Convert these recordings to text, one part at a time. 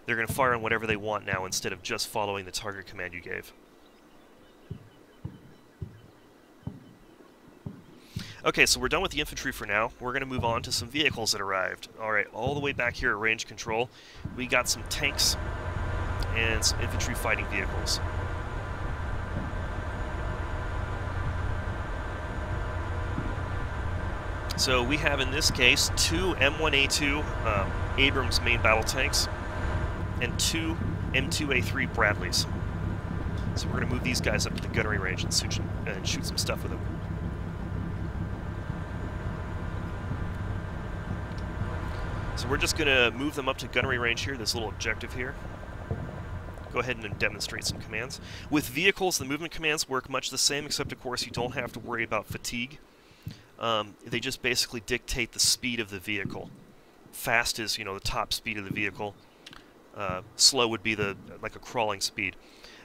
They're going to fire on whatever they want now instead of just following the target command you gave. Okay, so we're done with the infantry for now. We're going to move on to some vehicles that arrived. Alright, all the way back here at range control, we got some tanks and some infantry fighting vehicles. So we have, in this case, 2 M1A2 Abrams main battle tanks and 2 M2A3 Bradleys. So we're going to move these guys up to the gunnery range and shoot some stuff with them. So we're just going to move them up to gunnery range here, this little objective here. Go ahead and demonstrate some commands. With vehicles, the movement commands work much the same, except of course you don't have to worry about fatigue. They just basically dictate the speed of the vehicle. Fast is, the top speed of the vehicle. Slow would be like a crawling speed.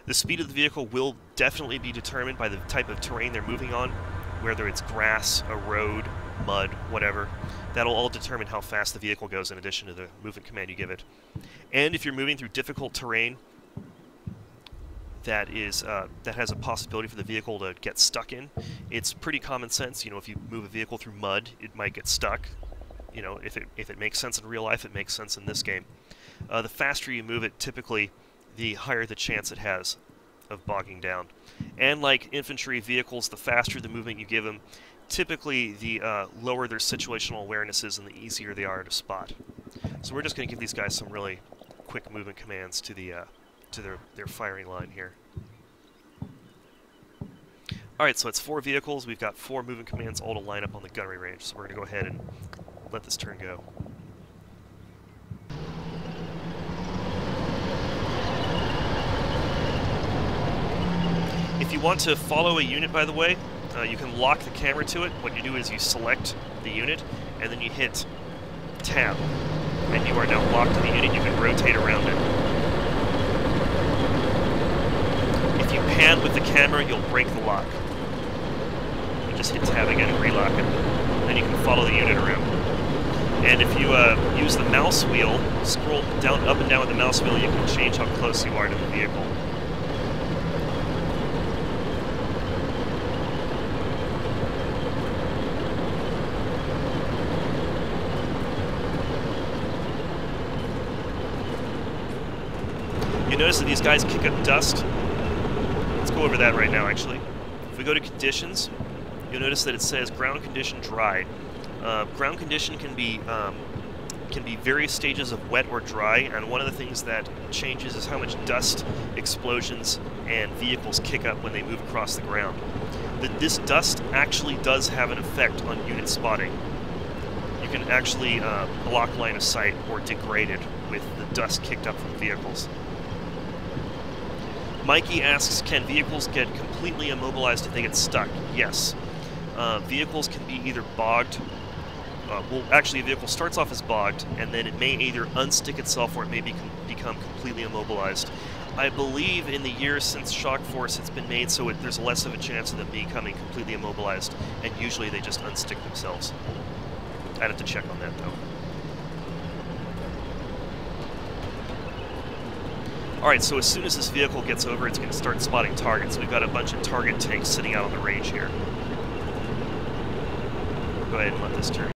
The speed of the vehicle will definitely be determined by the type of terrain they're moving on, whether it's grass, a road, mud, whatever. That'll all determine how fast the vehicle goes in addition to the movement command you give it. And if you're moving through difficult terrain that has a possibility for the vehicle to get stuck in, it's pretty common sense. If you move a vehicle through mud, it might get stuck. If it makes sense in real life, it makes sense in this game. The faster you move it, typically, the higher the chance it has of bogging down. And like infantry vehicles, the faster the movement you give them, typically the lower their situational awareness is and the easier they are to spot. So we're just going to give these guys some really quick movement commands to their firing line here. Alright, so it's 4 vehicles. We've got 4 movement commands all to line up on the gunnery range. So we're going to go ahead and let this turn go. If you want to follow a unit, by the way, you can lock the camera to it. What you do is you select the unit, and then you hit Tab. And you are now locked to the unit. You can rotate around it. If you pan with the camera, you'll break the lock. You just hit Tab again and relock it. Then you can follow the unit around. And if you use the mouse wheel, scroll down, up and down with the mouse wheel, you can change how close you are to the vehicle. You notice that these guys kick up dust. Let's go over that right now, actually. If we go to conditions, you'll notice that it says ground condition dry. Ground condition can be various stages of wet or dry, and one of the things that changes is how much dust, explosions, and vehicles kick up when they move across the ground. This dust actually does have an effect on unit spotting. You can actually block line of sight or degrade it with the dust kicked up from vehicles. Mikey asks, can vehicles get completely immobilized if they get stuck? Yes. Vehicles can be either bogged. Well, actually, a vehicle starts off as bogged, and then it may either unstick itself or it may become completely immobilized. I believe in the years since Shock Force it's been made so there's less of a chance of them becoming completely immobilized, and usually they just unstick themselves. I'd have to check on that, though. Alright, so as soon as this vehicle gets over, it's going to start spotting targets. We've got a bunch of target tanks sitting out on the range here. We'll go ahead and let this turn.